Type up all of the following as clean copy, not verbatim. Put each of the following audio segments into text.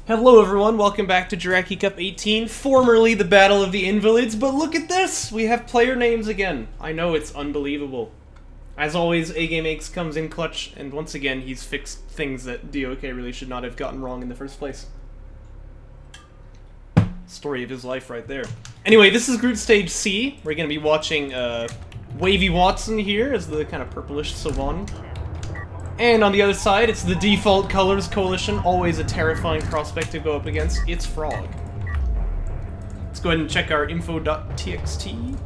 Hello everyone, welcome back to Jaraci Cup 18, formerly the Battle of the Invalids, but look at this! We have player names again. I know, it's unbelievable. As always, A-Game8 comes in clutch, and once again, he's fixed things that DOK really should not have gotten wrong in the first place. Story of his life right there. Anyway, this is Groupstage C. We're gonna be watching WavyWatson here as the kind of purplish Savon. And on the other side, it's the default colors coalition, always a terrifying prospect to go up against. It's Frowg. Let's go ahead and check our info.txt.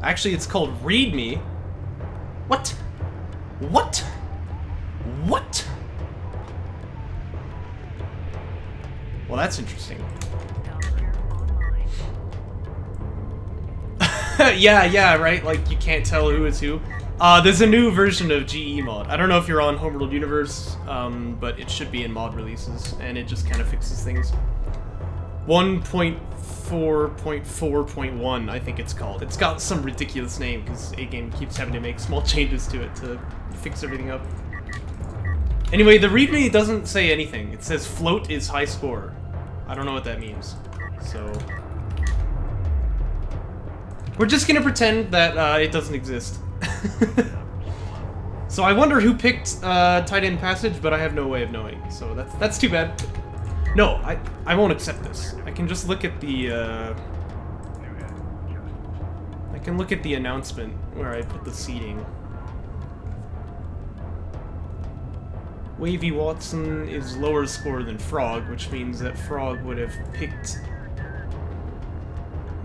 Actually, it's called README. What? What? What? Well, that's interesting. yeah, right? Like, you can't tell who is who. There's a new version of GE mod. I don't know if you're on Homeworld Universe, but it should be in mod releases, and it just kind of fixes things. 1.4.4.1, I think it's called. It's got some ridiculous name, because A-Game keeps having to make small changes to it to fix everything up. Anyway, the README doesn't say anything. It says float is high score. I don't know what that means, so... we're just gonna pretend that it doesn't exist. So I wonder who picked tight end passage, but I have no way of knowing. So that's too bad. No, I won't accept this. I can just look at the I can look at the announcement where I put the seating. WavyWatson is lower score than Frog, which means that Frog would have picked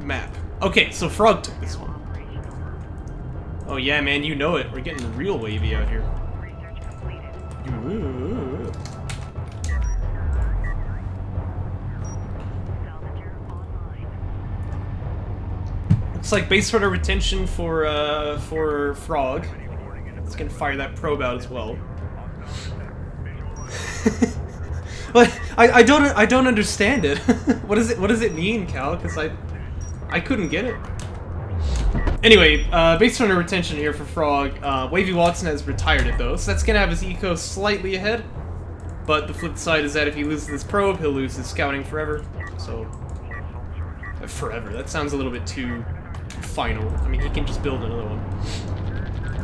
map. Okay, so Frog took this one. Oh yeah, man, you know it. We're getting real wavy out here. Ooh. Looks like base runner retention for Frog. It's gonna fire that probe out as well. But I don't understand it. What does it mean, Cal? Because I couldn't get it. Anyway, base runner retention here for Frog. WavyWatson has retired it though, so that's gonna have his eco slightly ahead. But the flip side is that if he loses this probe, he'll lose his scouting forever. So, forever. That sounds a little bit too final. I mean, he can just build another one.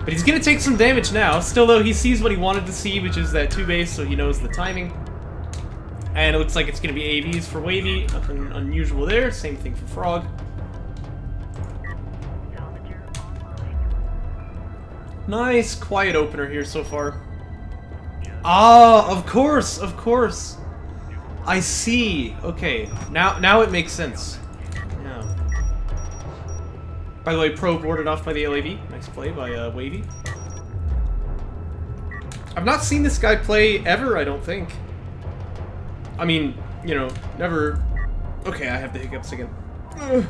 But he's gonna take some damage now. Still though, he sees what he wanted to see, which is that 2 base, so he knows the timing. And it looks like it's gonna be AVs for Wavy. Nothing unusual there. Same thing for Frog. Nice, quiet opener here so far. Ah, of course, of course. I see. Okay, now it makes sense. Yeah. By the way, probe warded off by the LAV. Nice play by Wavy. I've not seen this guy play ever, I don't think. I mean, you know, never... Okay, I have the hiccups again. Ugh.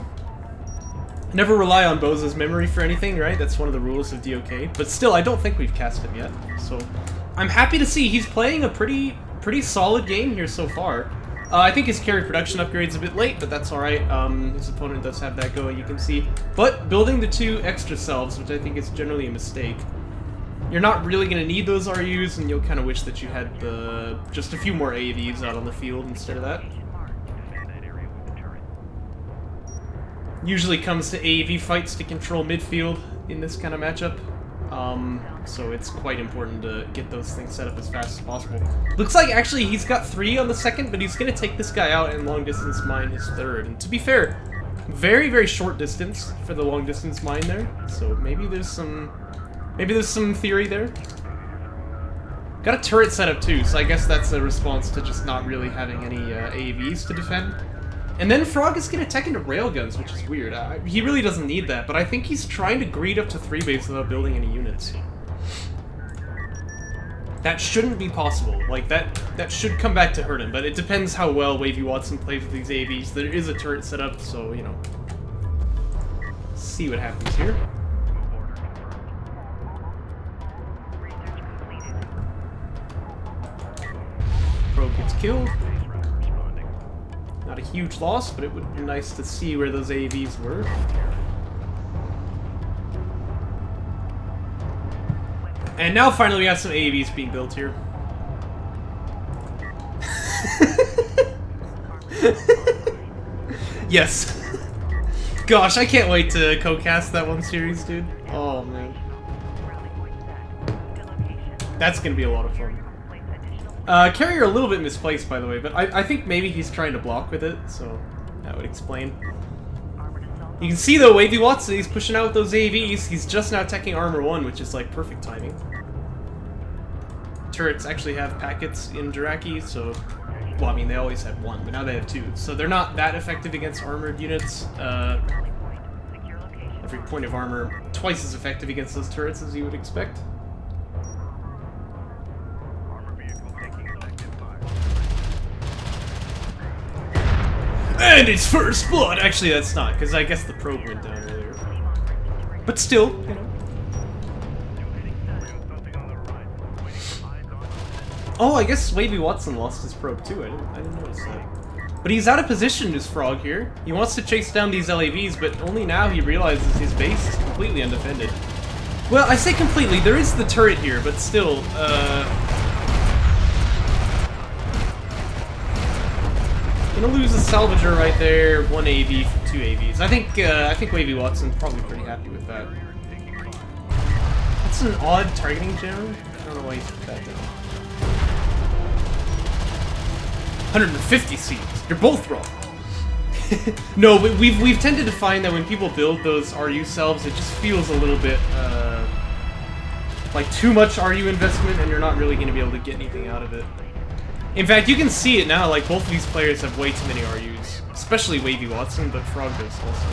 Never rely on Boza's memory for anything, right? That's one of the rules of DOK. But still, I don't think we've cast him yet. So, I'm happy to see he's playing a pretty solid game here so far. I think his carry production upgrade's a bit late, but that's alright. His opponent does have that going, you can see. But building the 2 extra selves, which I think is generally a mistake. You're not really going to need those RUs, and you'll kind of wish that you had just a few more AVs out on the field instead of that. Usually comes to AV fights to control midfield in this kind of matchup. So it's quite important to get those things set up as fast as possible. Looks like actually he's got 3 on the second, but he's gonna take this guy out and long distance mine his third. And to be fair, very short distance for the long distance mine there. So maybe there's some theory there. Got a turret set up too, so I guess that's a response to just not really having any AVs to defend. And then Frog is going to tech into railguns, which is weird. He really doesn't need that, but I think he's trying to greed up to 3 base without building any units. That shouldn't be possible. Like, that should come back to hurt him, but it depends how well WavyWatson plays with these AVs. There is a turret set up, so, you know. See what happens here. Probe gets killed. Not a huge loss, but it would be nice to see where those AVs were. And now finally we have some AVs being built here. Yes. Gosh, I can't wait to co-cast that one series, dude. Oh, man. That's gonna be a lot of fun. Carrier a little bit misplaced, by the way, but I think maybe he's trying to block with it, so that would explain. You can see, though, WavyWatson, he's pushing out with those AVs. He's just now attacking Armor 1, which is, like, perfect timing. Turrets actually have packets in Jaraci, so... Well, I mean, they always had one, but now they have two. So they're not that effective against armored units. Every point of armor twice as effective against those turrets as you would expect. And it's first blood! Actually, that's not, because I guess the probe went down earlier. But still, you know. Oh, I guess WavyWatson lost his probe too. I didn't notice that. But he's out of position, this Frog here. He wants to chase down these LAVs, but only now he realizes his base is completely undefended. Well, I say completely. There is the turret here, but still, gonna lose a salvager right there. One AV for two AVs. I think WavyWatson's probably pretty happy with that. That's an odd targeting gem. I don't know why he took that down. 150 seeds. You're both wrong. No, we've tended to find that when people build those RU selves, it just feels a little bit like too much RU investment, and you're not really going to be able to get anything out of it. In fact, you can see it now. Like, both of these players have way too many RUs, especially WavyWatson, but Frowg does also.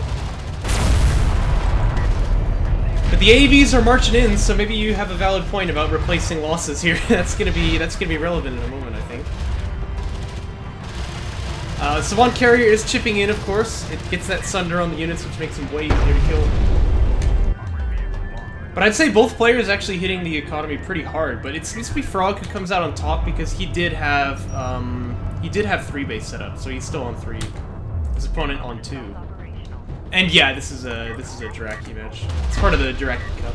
But the AVs are marching in, so maybe you have a valid point about replacing losses here. That's gonna be relevant in a moment, I think. Savant Carrier is chipping in, of course. It gets that Sunder on the units, which makes him way easier to kill. But I'd say both players actually hitting the economy pretty hard. But it seems to be Frog who comes out on top because he did have 3 base set up, so he's still on 3. His opponent on 2. And yeah, this is a Jaraci match. It's part of the Jaraci Cup.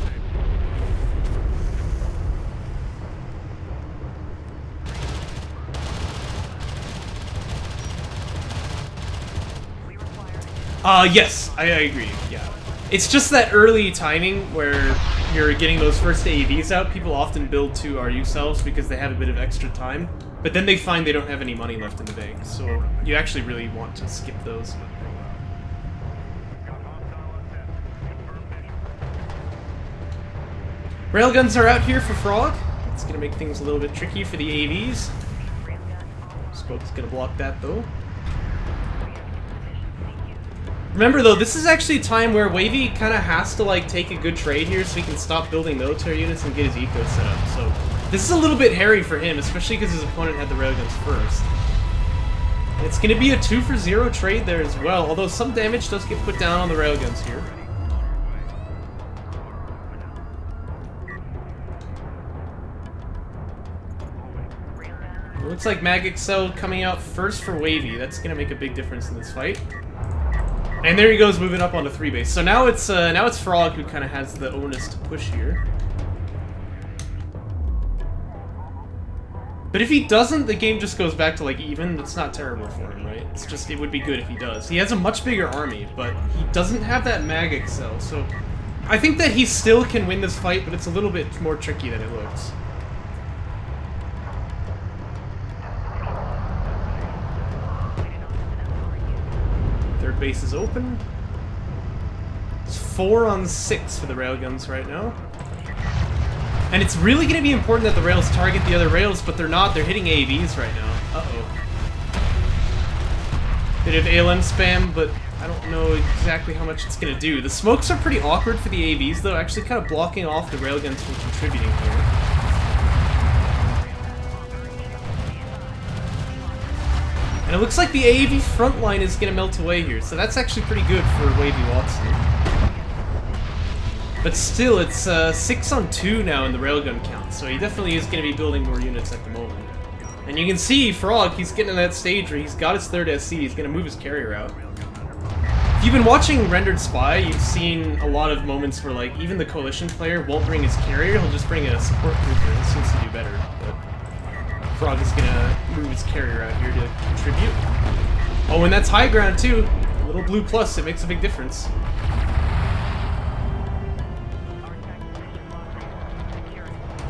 Yes, I agree, yeah. It's just that early timing where you're getting those first AEVs out. People often build 2 RU selves because they have a bit of extra time, but then they find they don't have any money left in the bank, so you actually really want to skip those. Railguns are out here for Frog. It's going to make things a little bit tricky for the AVs. Spoke's going to block that, though. Remember, though, this is actually a time where Wavy kind of has to, like, take a good trade here so he can stop building military units and get his eco set up. So this is a little bit hairy for him, especially because his opponent had the railguns first. And it's going to be a 2-for-0 trade there as well, although some damage does get put down on the railguns here. It looks like Mag Excel coming out first for Wavy. That's going to make a big difference in this fight. And there he goes, moving up onto 3 base. So now it's Frog who kind of has the onus to push here. But if he doesn't, the game just goes back to like even. It's not terrible for him, right? It's just it would be good if he does. He has a much bigger army, but he doesn't have that Mag Excel. So I think that he still can win this fight, but it's a little bit more tricky than it looks. Third base is open. It's 4 on 6 for the railguns right now. And it's really going to be important that the rails target the other rails, but they're not. They're hitting AVs right now. Uh-oh. Bit of ALM spam, but I don't know exactly how much it's going to do. The smokes are pretty awkward for the AVs, though, actually kind of blocking off the railguns from contributing here. And it looks like the AAV front line is going to melt away here, so that's actually pretty good for WavyWatson. But still, it's 6 on 2 now in the railgun count, so he definitely is going to be building more units at the moment. And you can see Frog, he's getting to that stage where he's got his 3rd SC, he's going to move his carrier out. If you've been watching Rendered Spy, you've seen a lot of moments where, like, even the Coalition player won't bring his carrier, he'll just bring a support trooper, and it seems to do better. But Frog is going to move his carrier out here to contribute. Oh, and that's high ground too. A little blue plus, it makes a big difference.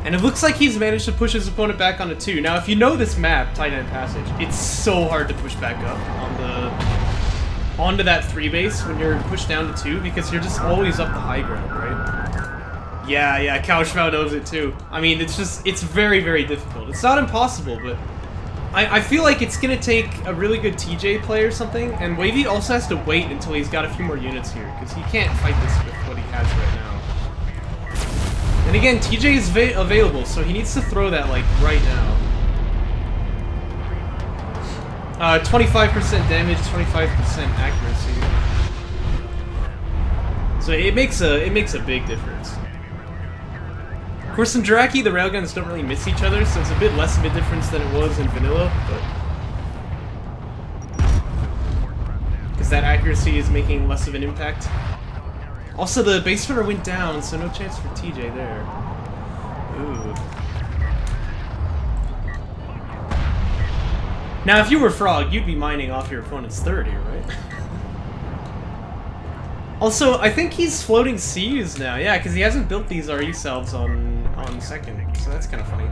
And it looks like he's managed to push his opponent back onto 2. Now, if you know this map, Tight End Passage, it's so hard to push back up onto that 3 base when you're pushed down to 2 because you're just always up the high ground, right? Yeah, Couchfow knows it too. I mean, it's very, very difficult. It's not impossible, but I feel like it's gonna take a really good TJ play or something, and Wavy also has to wait until he's got a few more units here, because he can't fight this with what he has right now. And again, TJ is available, so he needs to throw that, like, right now. 25% damage, 25% accuracy. So it makes a big difference. Of course, in Jaraci, the railguns don't really miss each other, so it's a bit less of a difference than it was in vanilla, but because that accuracy is making less of an impact. Also, the base runner went down, so no chance for TJ there. Ooh. Now, if you were Frog, you'd be mining off your opponent's third here, right? Also, I think he's floating CUs now, yeah, because he hasn't built these RE salves on second, so that's kind of funny.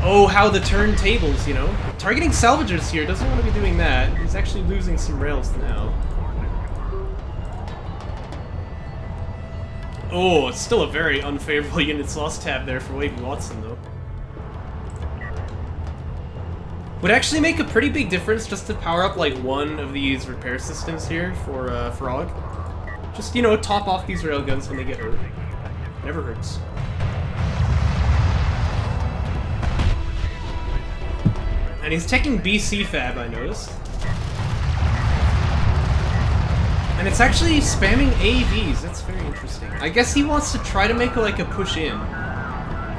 Oh, how the turntables, you know? Targeting salvagers here, doesn't want to be doing that. He's actually losing some rails now. Oh, it's still a very unfavorable units lost tab there for WavyWatson, though. Would actually make a pretty big difference just to power up like one of these repair systems here for Frog. Just, you know, top off these railguns when they get hurt. Never hurts. And he's taking BC Fab, I noticed. And it's actually spamming AVs, that's very interesting. I guess he wants to try to make like a push in.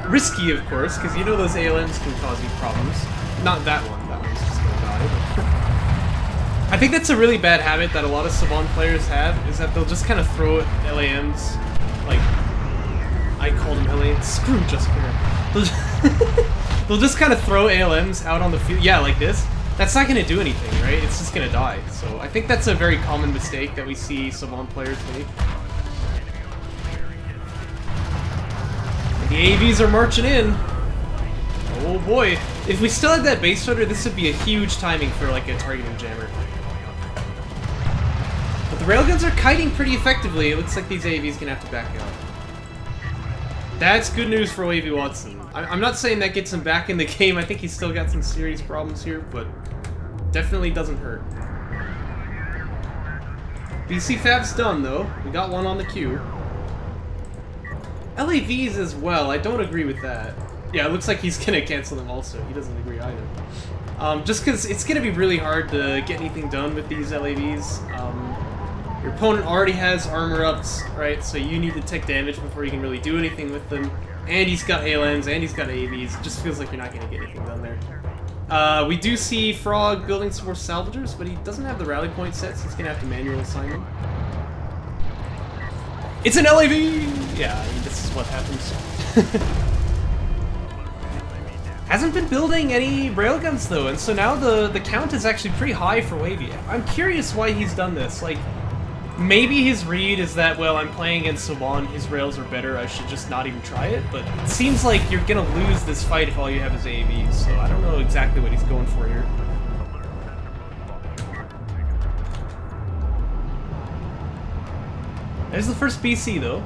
Risky, of course, because you know those ALMs can cause you problems. Not that one, that one's just gonna die. I think that's a really bad habit that a lot of Savon players have, is that they'll just kind of throw LAMs, like, I called them LAMs, screw just care. They'll just kind of throw ALMs out on the field, yeah, like this. That's not gonna do anything, right? It's just gonna die. So I think that's a very common mistake that we see Savon players make. And the AVs are marching in. Oh boy. If we still had that base runner, this would be a huge timing for like a targeting jammer. But the railguns are kiting pretty effectively. It looks like these AVs gonna have to back out. That's good news for WavyWatson. I'm not saying that gets him back in the game. I think he's still got some serious problems here, but definitely doesn't hurt. BC Fab's done though. We got one on the queue. LAVs as well. I don't agree with that. Yeah, it looks like he's gonna cancel them also. He doesn't agree either. Just because it's gonna be really hard to get anything done with these LAVs. Your opponent already has armor ups, right? So you need to take damage before you can really do anything with them. And he's got ALMs, and he's got AVs. It just feels like you're not gonna get anything done there. We do see Frog building some more salvagers, but he doesn't have the rally point set, so he's gonna have to manual assign them. It's an LAV! Yeah, I mean, this is what happens. Hasn't been building any railguns though, and so now the count is actually pretty high for Wavy. I'm curious why he's done this. Like, maybe his read is that, well, I'm playing against Saban, his rails are better, I should just not even try it, but it seems like you're gonna lose this fight if all you have is AAVs, so I don't know exactly what he's going for here. There's the first BC though.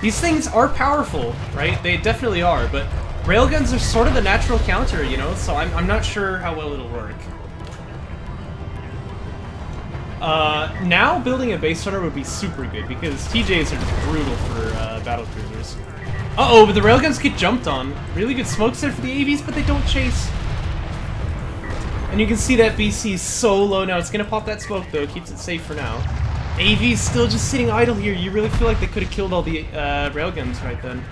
These things are powerful, right? They definitely are, but railguns are sort of the natural counter, you know, so I'm not sure how well it'll work. Now building a base runner would be super good, because TJs are just brutal for battle cruisers. Uh-oh, but the railguns get jumped on. Really good smokes there for the AVs, but they don't chase. And you can see that BC is so low now. It's gonna pop that smoke though, keeps it safe for now. AV's still just sitting idle here. You really feel like they could have killed all the railguns right then.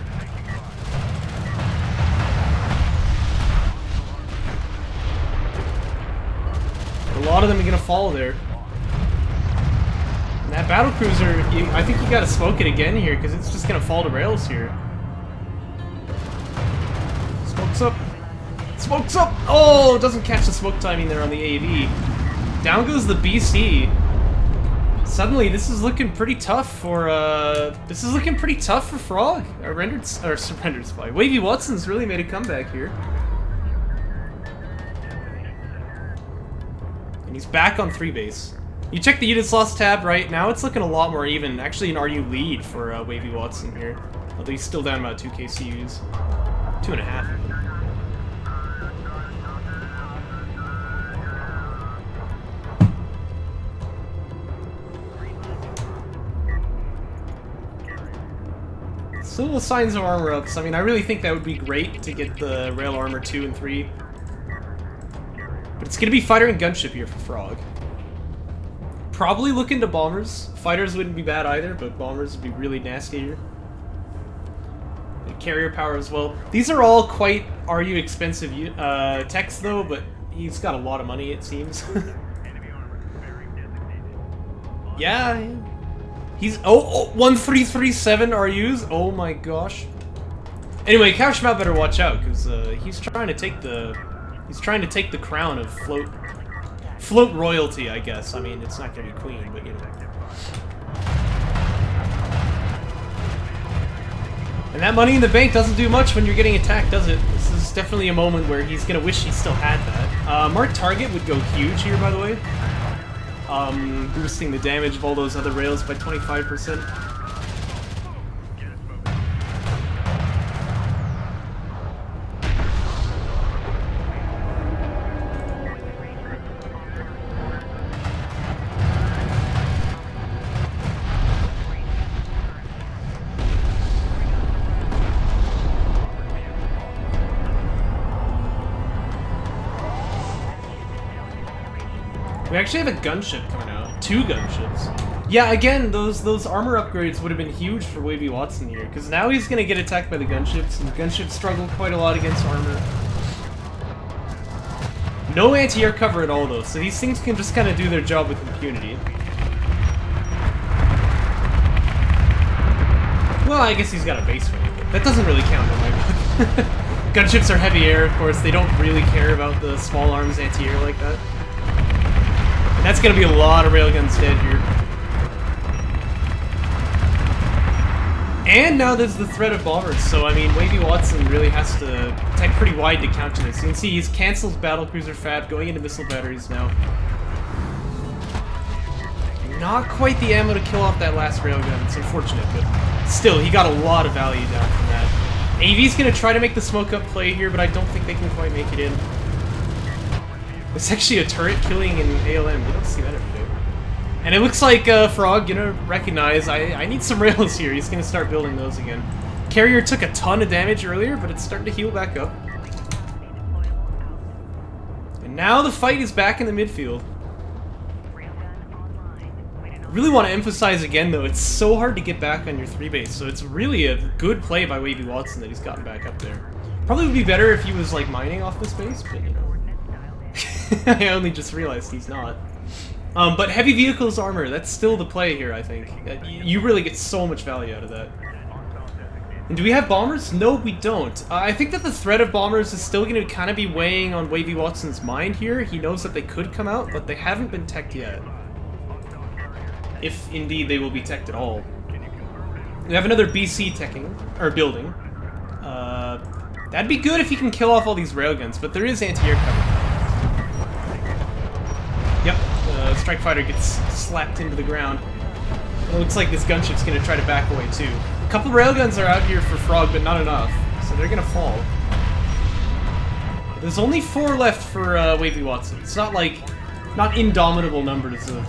A lot of them are gonna fall there. And that battle cruiser, I think you gotta smoke it again here, because it's just gonna fall to rails here. Smokes up. Smokes up! Oh, doesn't catch the smoke timing there on the AV. Down goes the BC. Suddenly, this is looking pretty tough for Frowg. Rendered Spy. WavyWatson's really made a comeback here. And he's back on 3 base. You check the units lost tab, right? Now it's looking a lot more even. Actually an RU lead for WavyWatson here. Although he's still down about 2 KCUs. 2.5 of them. Still signs of armor ups. I mean, I really think that would be great to get the rail armor 2 and 3. But it's gonna be fighter and gunship here for Frowg. Probably look into bombers. Fighters wouldn't be bad either, but bombers would be really nasty here. And carrier power as well. These are all quite RU expensive techs though, but he's got a lot of money it seems. Yeah. He's 1337 RUs. Oh my gosh. Anyway, Kashmau better watch out because he's trying to take the crown of float royalty, I guess. I mean, it's not gonna be queen, but you know. And that money in the bank doesn't do much when you're getting attacked, does it? This is definitely a moment where he's gonna wish he still had that. Mark Target would go huge here, by the way. Boosting the damage of all those other rails by 25%. We actually have a gunship coming out. 2 gunships. Yeah, again, those armor upgrades would have been huge for WavyWatson here, because now he's going to get attacked by the gunships, and the gunships struggle quite a lot against armor. No anti-air cover at all, though, so these things can just kind of do their job with impunity. Well, I guess he's got a base rate, but that doesn't really count in my book. Gunships are heavy air, of course. They don't really care about the small arms anti-air like that. And that's going to be a lot of railguns dead here. And now there's the threat of bombers, so I mean, WavyWatson really has to attack pretty wide to counter this. You can see he's cancelled battlecruiser fab, going into missile batteries now. Not quite the ammo to kill off that last railgun. It's unfortunate, but still, he got a lot of value down from that. AV's going to try to make the smoke up play here, but I don't think they can quite make it in. It's actually a turret killing in ALM. You don't see that every day. And it looks like Frowg gonna recognize I need some rails here. He's gonna start building those again. Carrier took a ton of damage earlier, but it's starting to heal back up. And now the fight is back in the midfield. I really want to emphasize again, though, it's so hard to get back on your 3 base, so it's really a good play by WavyWatson that he's gotten back up there. Probably would be better if he was, like, mining off this base, but, you know. I only just realized he's not. But heavy vehicles armor, that's still the play here, I think. You really get so much value out of that. And do we have bombers? No, we don't. I think that the threat of bombers is still going to kind of be weighing on WavyWatson's mind here. He knows that they could come out, but they haven't been teched yet. If indeed they will be teched at all. We have another BC teching, or building. That'd be good if he can kill off all these railguns, but there is anti-air cover. Yep, the strike fighter gets slapped into the ground. It looks like this gunship's gonna try to back away too. A couple railguns are out here for Frowg, but not enough, so they're gonna fall. There's only 4 left for WavyWatson. It's not like, not indomitable numbers of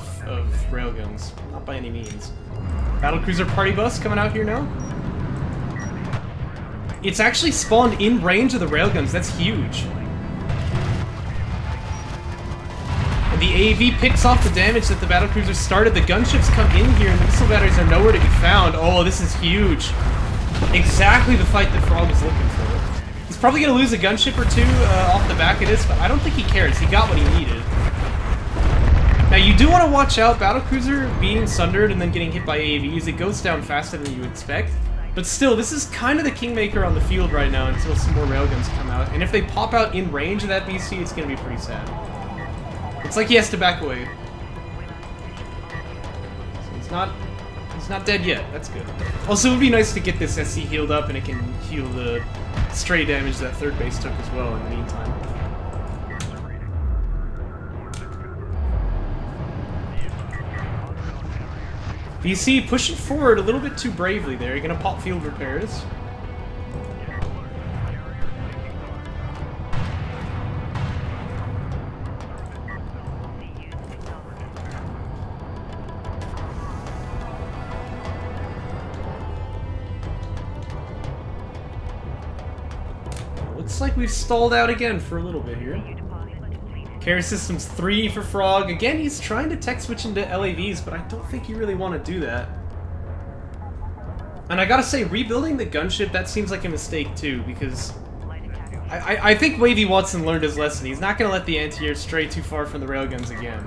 railguns, not by any means. Battlecruiser party bus coming out here now. It's actually spawned in range of the railguns. That's huge. And the AV picks off the damage that the battlecruiser started. The gunships come in here, and the missile batteries are nowhere to be found. Oh, this is huge. Exactly the fight that Frowg was looking for. He's probably going to lose a gunship or 2 off the back of this, but I don't think he cares. He got what he needed. Now, you do want to watch out. Battlecruiser being sundered and then getting hit by AVs, it goes down faster than you expect. But still, this is kind of the kingmaker on the field right now until some more railguns come out. And if they pop out in range of that BC, it's going to be pretty sad. It's like he has to back away. So he's not dead yet. That's good. Also, it would be nice to get this SC healed up and it can heal the stray damage that third base took as well in the meantime. BC pushing forward a little bit too bravely there. You're gonna pop field repairs. Looks like we've stalled out again for a little bit here. Carrier Systems 3 for Frowg. Again, he's trying to tech switch into LAVs, but I don't think you really want to do that. And I gotta say, rebuilding the gunship, that seems like a mistake too, because I think WavyWatson learned his lesson. He's not gonna let the anti-air stray too far from the railguns again.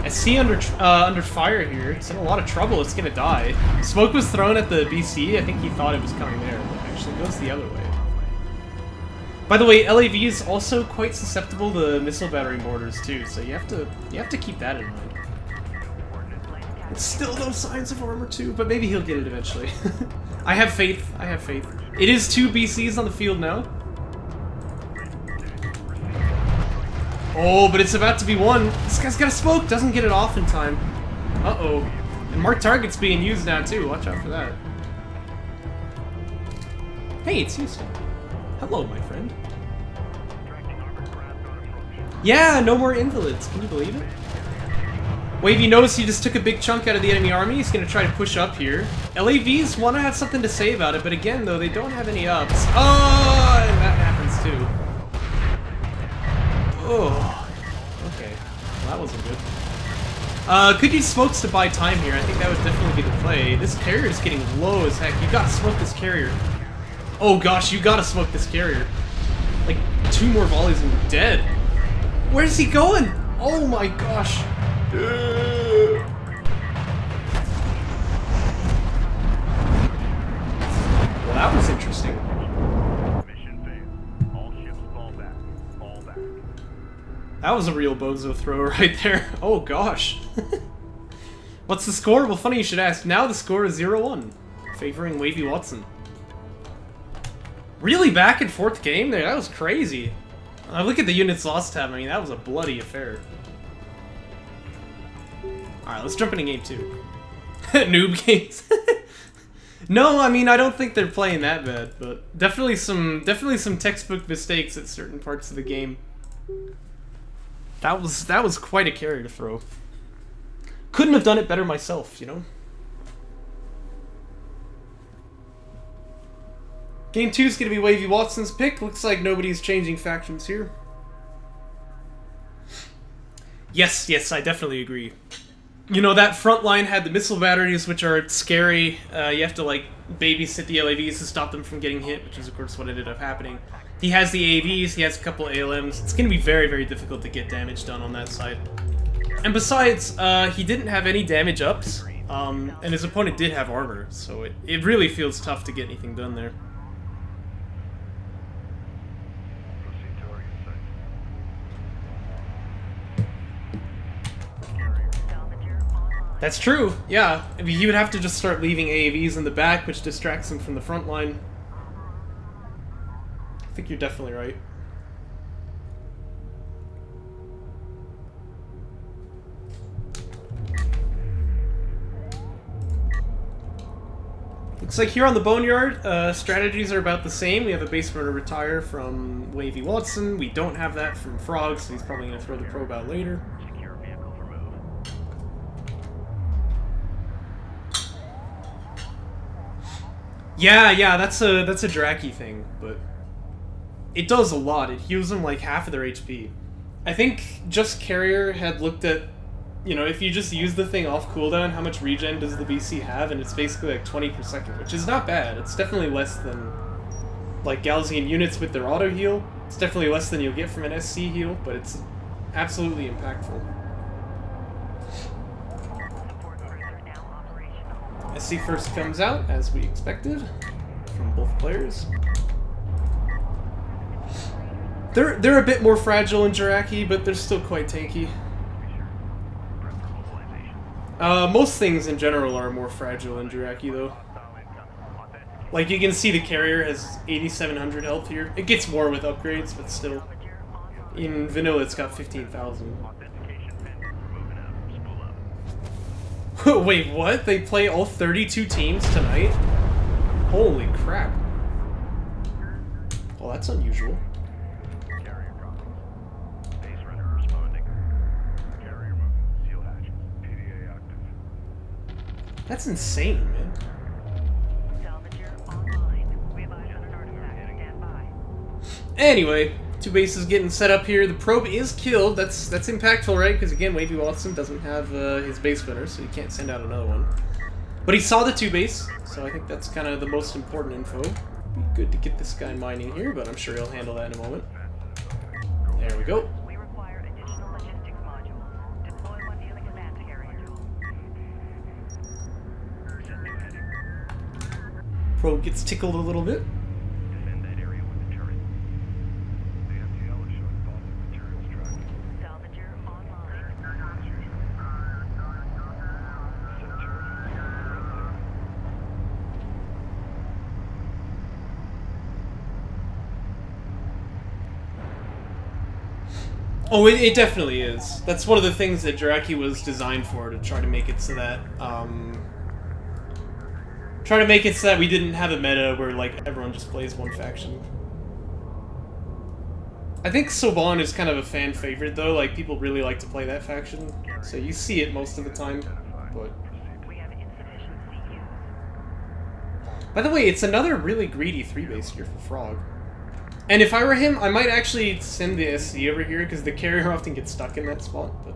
SC under fire here. It's in a lot of trouble. It's gonna die. Smoke was thrown at the BC. I think he thought it was coming there, but actually goes the other way. By the way, LAV is also quite susceptible to missile battery mortars too, so you have to keep that in mind. It's still no signs of armor too, but maybe he'll get it eventually. I have faith. I have faith. It is 2 BCs on the field now. Oh, but it's about to be 1. This guy's got a smoke. Doesn't get it off in time. Uh-oh. And marked target's being used now too. Watch out for that. Hey, it's Houston. Hello, my friend. Yeah, no more invalids. Can you believe it? Wavy knows he just took a big chunk out of the enemy army. He's going to try to push up here. LAVs want to have something to say about it, but again, though, they don't have any ups. Oh, and that happens too. Oh, okay. Well, that wasn't good. Could use smokes to buy time here. I think that would definitely be the play. This carrier is getting low as heck. You got to smoke this carrier. Oh gosh, you gotta smoke this carrier. Like, 2 more volleys and you're dead. Where's he going? Oh my gosh. Well, that was interesting. That was a real bozo throw right there. Oh gosh. What's the score? Well, funny you should ask. Now the score is 0-1, favoring WavyWatson. Really back and forth game there? That was crazy. Look at the units lost tab. I mean, that was a bloody affair. Alright, let's jump into game 2. Noob games. No, I mean, I don't think they're playing that bad, but definitely some textbook mistakes at certain parts of the game. That was quite a carry to throw. Couldn't have done it better myself, you know? Game 2 is going to be WavyWatson's pick. Looks like nobody's changing factions here. Yes, I definitely agree. You know, that front line had the missile batteries, which are scary. You have to, like, babysit the LAVs to stop them from getting hit, which is, of course, what ended up happening. He has the AVs, he has a couple ALMs. It's going to be very, very difficult to get damage done on that side. And besides, he didn't have any damage ups, and his opponent did have armor, so it really feels tough to get anything done there. That's true, yeah. I mean, he would have to just start leaving AAVs in the back, which distracts him from the front line. I think you're definitely right. Looks like here on the Boneyard, strategies are about the same. We have a base runner retire from WavyWatson. We don't have that from Frowg, so he's probably going to throw the probe out later. Yeah, that's a Jaraci thing, but it does a lot. It heals them like half of their HP. I think just Carrier had looked at, you know, if you just use the thing off cooldown, how much regen does the BC have, and it's basically like 20 per second, which is not bad. It's definitely less than, like, Galzian units with their auto heal. It's definitely less than you'll get from an SC heal, but it's absolutely impactful. SC first comes out, as we expected, from both players. They're a bit more fragile in Jaraci, but they're still quite tanky. Most things in general are more fragile in Jaraci, though. Like, you can see the carrier has 8,700 health here. It gets more with upgrades, but still. In vanilla, it's got 15,000. Wait, what? They play all 32 teams tonight? Holy crap. Well, that's unusual. That's insane, man. Anyway, two bases getting set up here. The probe is killed. That's impactful, right? Because again, WavyWatson doesn't have his base spinner, so he can't send out another one. But he saw the two base, so I think that's kind of the most important info. Be good to get this guy mining here, but I'm sure he'll handle that in a moment. There we go. Probe gets tickled a little bit. Oh, it definitely is. That's one of the things that Jaraci was designed for, to try to make it so that, we didn't have a meta where, like, everyone just plays one faction. I think Soban is kind of a fan favorite, though. Like, people really like to play that faction, so you see it most of the time, but... By the way, it's another really greedy 3-base here for Frowg. And if I were him, I might actually send the SC over here, because the carrier often gets stuck in that spot, but...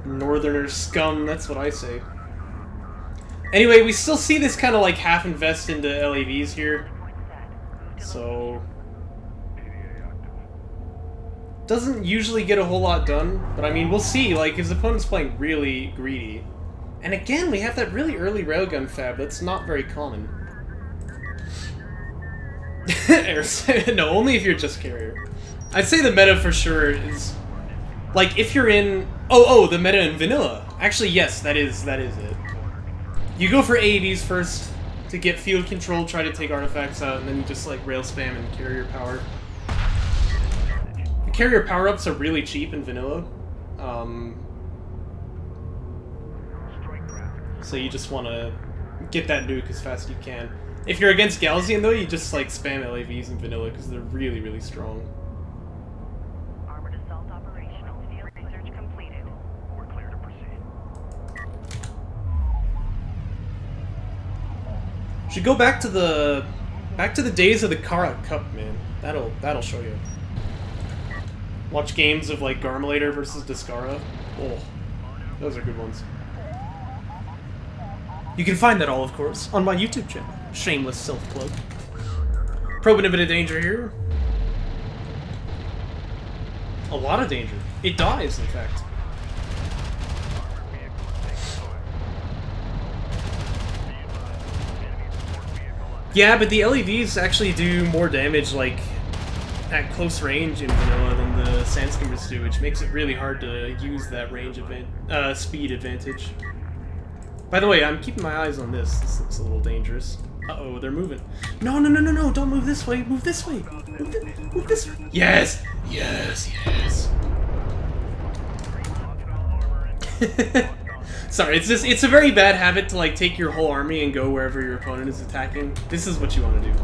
Northerner scum, that's what I say. Anyway, we still see this kind of like half invest into LAVs here. So... doesn't usually get a whole lot done, but I mean, we'll see. Like, his opponent's playing really greedy. And again, we have that really early railgun fab. That's not very common. No, only if you're just carrier. I'd say the meta for sure is... like, if you're in... Oh, the meta in vanilla. Actually, yes, that is it. You go for AAVs first to get field control, try to take artifacts out, and then you just, like, rail spam and carrier power. The carrier power-ups are really cheap in vanilla. So you just want to get that nuke as fast as you can. If you're against Galzian, though, you just, like, spam LAVs in vanilla, because they're really, really strong. Should go back to the days of the Kharak Cup, man. That'll show you. Watch games of like Garmulator versus Discara. Oh, those are good ones. You can find that all, of course, on my YouTube channel. Shameless self-plug. Probing a bit of danger here. A lot of danger. It dies, in fact. Yeah, but the LEVs actually do more damage, like, at close range in vanilla than the Sandskimmers do, which makes it really hard to use that range speed advantage. By the way, I'm keeping my eyes on this. This looks a little dangerous. Uh-oh, they're moving. No, don't move this way. Move this way. Move this way. Yes! Yes. Sorry, it's a very bad habit to, like, take your whole army and go wherever your opponent is attacking. This is what you want to do.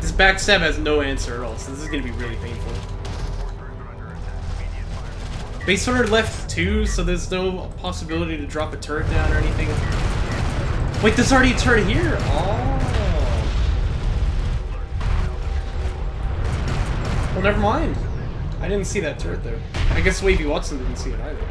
This backstab has no answer at all, so this is going to be really painful. Base runner left 2, so there's no possibility to drop a turret down or anything. Wait, there's already a turret here? Oh. Well, never mind. I didn't see that turret there. I guess WavyWatson didn't see it either.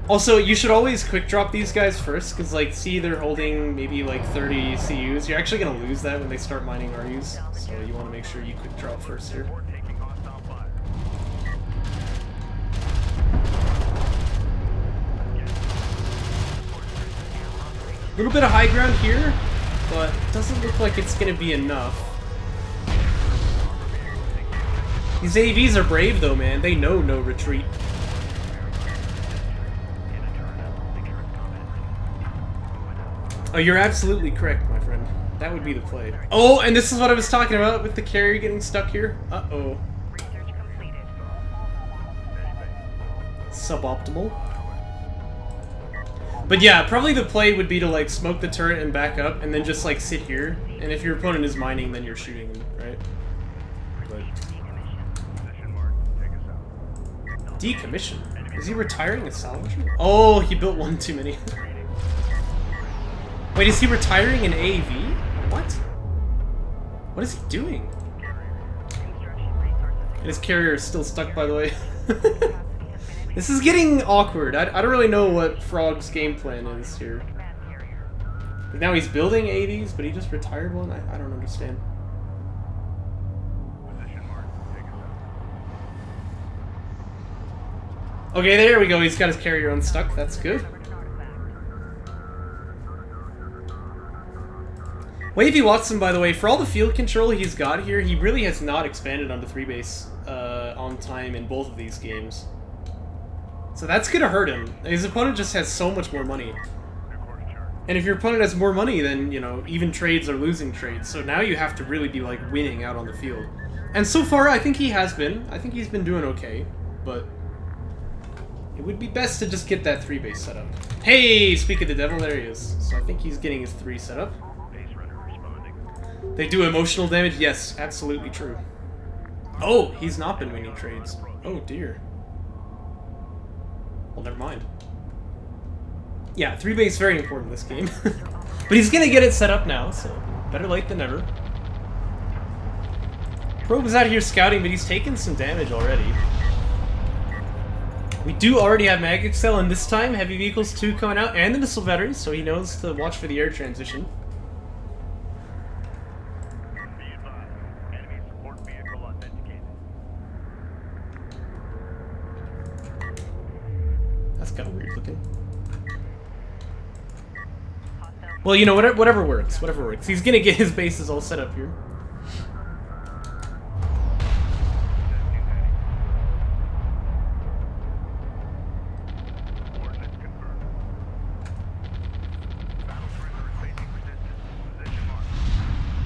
Also, you should always quick drop these guys first, because, like, see, they're holding maybe, like, 30 CUs. You're actually going to lose that when they start mining RUs, so you want to make sure you quick drop first here. A little bit of high ground here, but doesn't look like it's gonna be enough. These AVs are brave though, man. They know no retreat. Oh, you're absolutely correct, my friend. That would be the play. Oh, and this is what I was talking about with the carrier getting stuck here. Uh-oh. Suboptimal. But yeah, probably the play would be to like smoke the turret and back up, and then just like sit here. And if your opponent is mining, then you're shooting him, right? But... Decommission? Is he retiring a salvager? Oh, he built one too many. Wait, is he retiring an AV? What? What is he doing? And his carrier is still stuck, by the way. This is getting awkward. I don't really know what Frog's game plan is here. Now he's building AVs, but he just retired one? I don't understand. Okay, there we go. He's got his carrier unstuck. That's good. WavyWatson, by the way, for all the field control he's got here, he really has not expanded onto 3-base on time in both of these games. So that's gonna hurt him. His opponent just has so much more money. And if your opponent has more money, then, you know, even trades are losing trades. So now you have to really be, like, winning out on the field. And so far, I think he has been. I think he's been doing okay. But it would be best to just get that 3-base set up. Hey, speak of the devil, there he is. So I think he's getting his 3 set up. They do emotional damage? Yes, absolutely true. Oh, he's not been winning trades. Oh, dear. Well, never mind. Yeah, 3-base very important in this game. But he's gonna get it set up now, so better late than never. Probe is out here scouting, but he's taken some damage already. We do already have Magic Cell, and this time Heavy Vehicles 2 coming out, and the Missile Battery, so he knows to watch for the air transition. That's kind of weird looking. Well, you know, whatever works. Whatever works. He's gonna get his bases all set up here.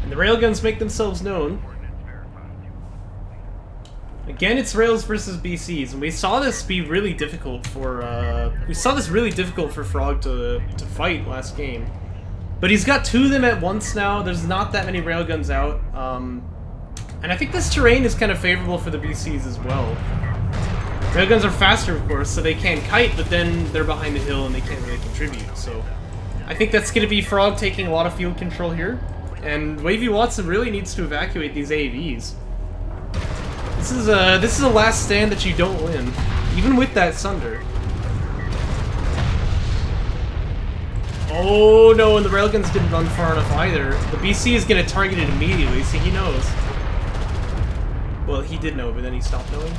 And the railguns make themselves known. Again, it's rails versus BCs, and we saw this be really difficult for Frog to fight last game. But he's got 2 of them at once now. There's not that many railguns out, and I think this terrain is kind of favorable for the BCs as well. Railguns are faster, of course, so they can kite, but then they're behind the hill and they can't really contribute. So I think that's going to be Frog taking a lot of field control here, and WavyWatson really needs to evacuate these AVs. This is a last stand that you don't win, even with that Sunder. Oh no, and the railguns didn't run far enough either. The BC is gonna target it immediately, see, he knows. Well, he did know, but then he stopped knowing.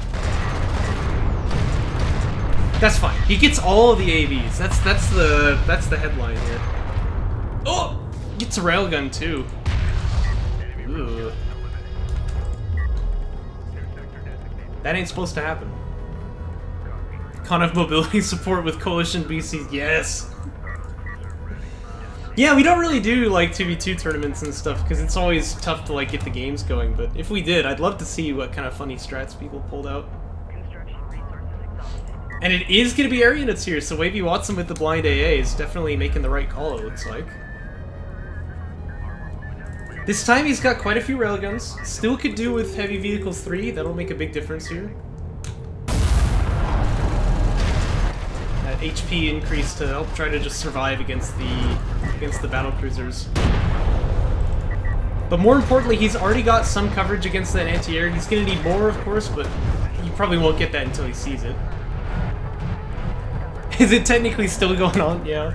That's fine. He gets all of the AVs. That's the headline here. Oh, gets a railgun too. Ooh. That ain't supposed to happen. Con of mobility support with Coalition BCs, yes! Yeah, we don't really do, like, 2v2 tournaments and stuff, because it's always tough to, like, get the games going, but if we did, I'd love to see what kind of funny strats people pulled out. And it is going to be air units here, so WavyWatson with the blind AA is definitely making the right call, it looks like. This time he's got quite a few railguns. Still could do with Heavy Vehicles 3, that'll make a big difference here. That HP increase to help try to just survive against the battle cruisers. But more importantly, he's already got some coverage against that anti-air. He's gonna need more, of course, but you probably won't get that until he sees it. Is it technically still going on? Yeah.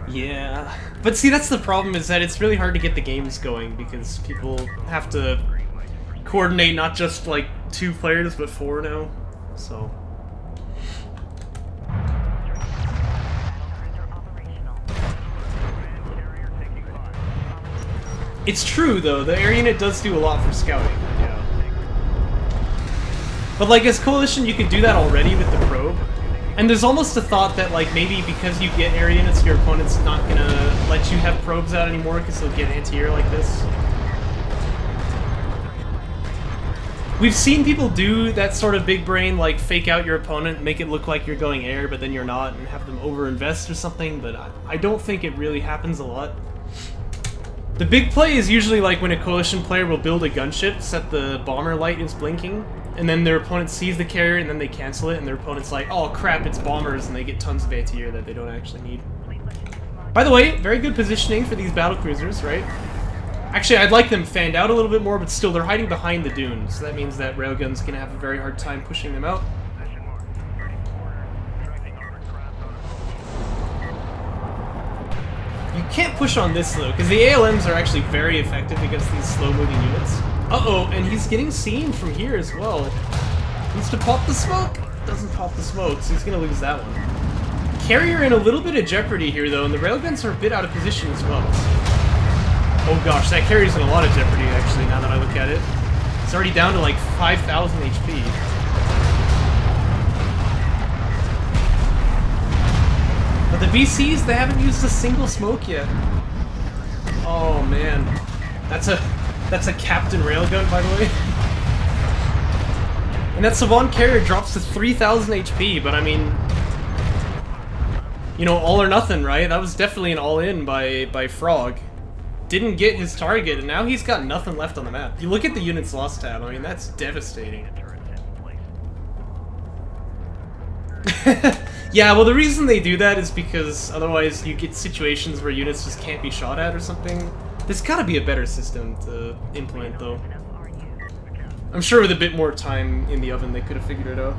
Yeah. But see, that's the problem, is that it's really hard to get the games going because people have to coordinate not just like 2 players, but 4 now. So. It's true, though. The air unit does do a lot for scouting. Yeah. But, like, as Coalition, you can do that already with the probe. And there's almost a thought that, like, maybe because you get air units, your opponent's not gonna let you have probes out anymore because they'll get anti-air like this. We've seen people do that sort of big brain, like, fake out your opponent, make it look like you're going air, but then you're not, and have them over-invest or something, but I don't think it really happens a lot. The big play is usually like when a Coalition player will build a gunship, set the bomber light is blinking, and then their opponent sees the carrier and then they cancel it, and their opponent's like, oh crap, it's bombers, and they get tons of anti-air that they don't actually need. By the way, very good positioning for these battlecruisers, right? Actually, I'd like them fanned out a little bit more, but still, they're hiding behind the dunes, so that means that railguns can have a very hard time pushing them out. You can't push on this, though, because the ALMs are actually very effective against these slow-moving units. Uh-oh, and he's getting seen from here as well. Needs to pop the smoke. Doesn't pop the smoke, so he's going to lose that one. Carrier in a little bit of jeopardy here, though, and the railguns are a bit out of position as well. Oh gosh, that carrier's in a lot of jeopardy, actually, now that I look at it. It's already down to, like, 5,000 HP. But the BCs, they haven't used a single smoke yet. Oh man, that's a Captain Railgun, by the way. And that Savant carrier drops to 3,000 HP, but I mean, you know, all or nothing, right? That was definitely an all-in by Frowg. Didn't get his target, and now he's got nothing left on the map. You look at the units lost tab, I mean, that's devastating. Yeah, well, the reason they do that is because otherwise you get situations where units just can't be shot at or something. There's gotta be a better system to implement, though. I'm sure with a bit more time in the oven they could have figured it out.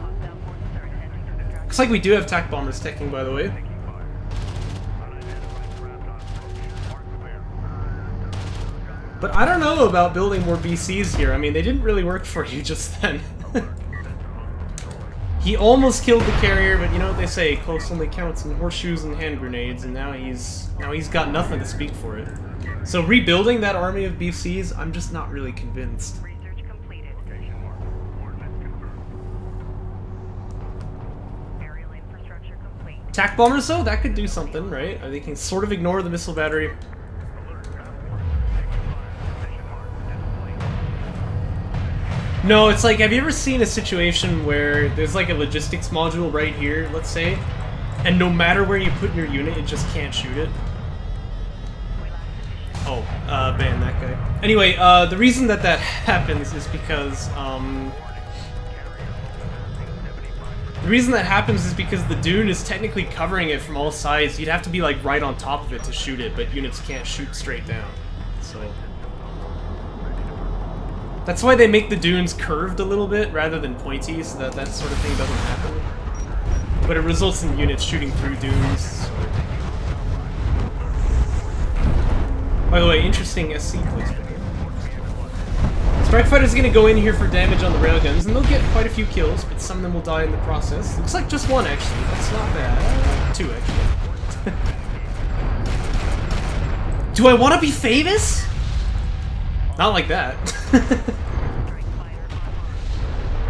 Looks like we do have TAC bombers teching, by the way. But I don't know about building more BCs here. I mean, they didn't really work for you just then. He almost killed the carrier, but you know what they say, close only counts in horseshoes and hand grenades, and now he's got nothing to speak for it. So rebuilding that army of BCs, I'm just not really convinced. TAC bombers though, that could do something, right? They can sort of ignore the missile battery. No, it's like, have you ever seen a situation where there's like a logistics module right here, let's say, and no matter where you put your unit, it just can't shoot it? Oh, ban that guy. Anyway, the reason that happens is because, the dune is technically covering it from all sides. You'd have to be like right on top of it to shoot it, but units can't shoot straight down, so... That's why they make the dunes curved a little bit rather than pointy, so that that sort of thing doesn't happen. But it results in units shooting through dunes. So. By the way, interesting SC placement. Strike Fighter's gonna go in here for damage on the railguns, and they'll get quite a few kills, but some of them will die in the process. Looks like just one, actually. That's not bad. Two, actually. Do I want to be famous? Not like that.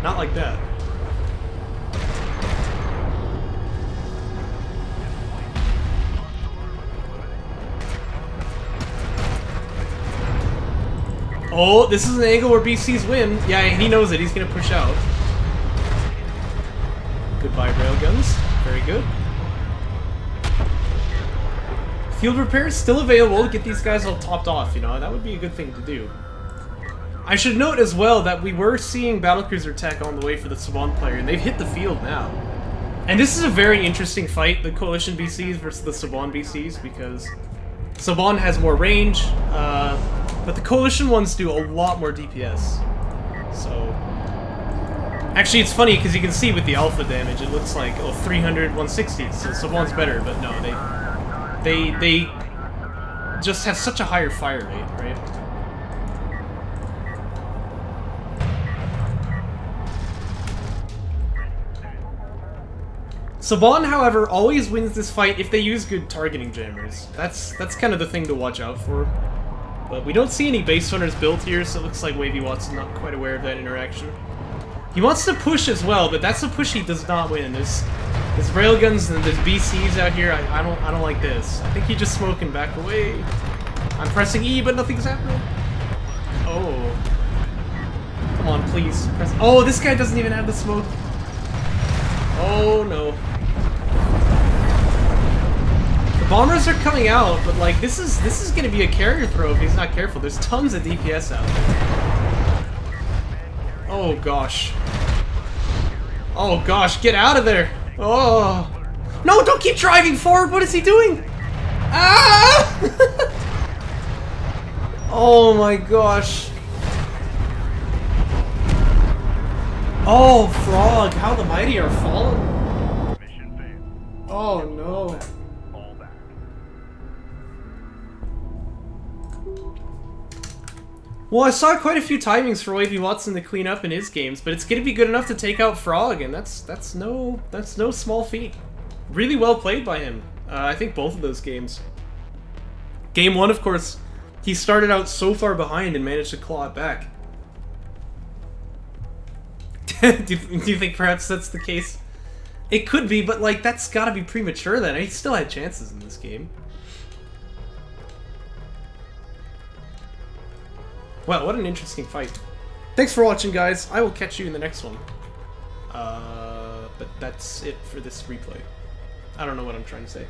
Not like that. Oh, this is an angle where BCs win. Yeah, he knows it. He's gonna push out. Goodbye, railguns. Very good. Field repair is still available to get these guys all topped off, you know, that would be a good thing to do. I should note as well that we were seeing battlecruiser tech on the way for the Savant player, and they've hit the field now. And this is a very interesting fight, the Coalition BCs versus the Savant BCs, because Savant has more range, but the Coalition ones do a lot more DPS. So... Actually, it's funny, because you can see with the alpha damage, it looks like, oh, 300, 160, so Savant's better, but no, they just have such a higher fire rate, right? Savant, however, always wins this fight if they use good targeting jammers. That's kind of the thing to watch out for. But we don't see any base runners built here, so it looks like WavyWatson's not quite aware of that interaction. He wants to push as well, but that's a push he does not win. There's railguns and there's BCs out here. I don't like this. I think he's just smoking back away. I'm pressing E, but nothing's happening. Oh. Come on, please. Press. Oh, this guy doesn't even have the smoke. Oh no. The bombers are coming out, but like this is gonna be a carrier throw if he's not careful. There's tons of DPS out there. Oh gosh. Oh gosh, get out of there! Oh no! Don't keep driving forward. What is he doing? Ah! Oh my gosh. Oh, Frog, how the mighty are fallen. Oh no. Well, I saw quite a few timings for WavyWatson to clean up in his games, but it's gonna be good enough to take out Frog, and that's no small feat. Really well played by him. I think both of those games. Game 1, of course, he started out so far behind and managed to claw it back. do you think perhaps that's the case? It could be, but like that's gotta be premature then. He still had chances in this game. Well, what an interesting fight. Thanks for watching, guys. I will catch you in the next one. But that's it for this replay. I don't know what I'm trying to say.